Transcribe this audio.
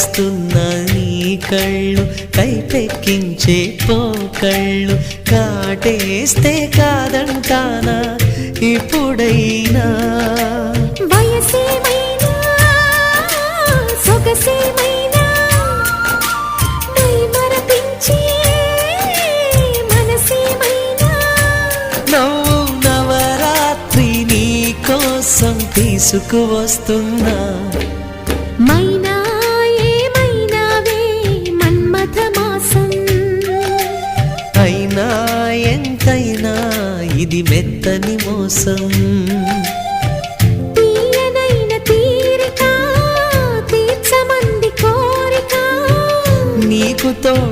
కవ్విస్తున్న నీ కళ్ళు కైపెక్కించే పోకళ్ళు కాటేస్తే కాదంటానా ఇప్పుడైనా వయసేమైనా సొగసేమైనా నై మరపించే మనసేమైనా నవ్వు నవరాత్రి నీ కోసం తీసుకువస్తున్నా మైనా ఏమైనావే మన్మథ మాసం అయినా ఎంతైనా ఇది మెత్తని మోసం తీయనైన తీరిక తీర్చమంది కోరిక నీకు తోడు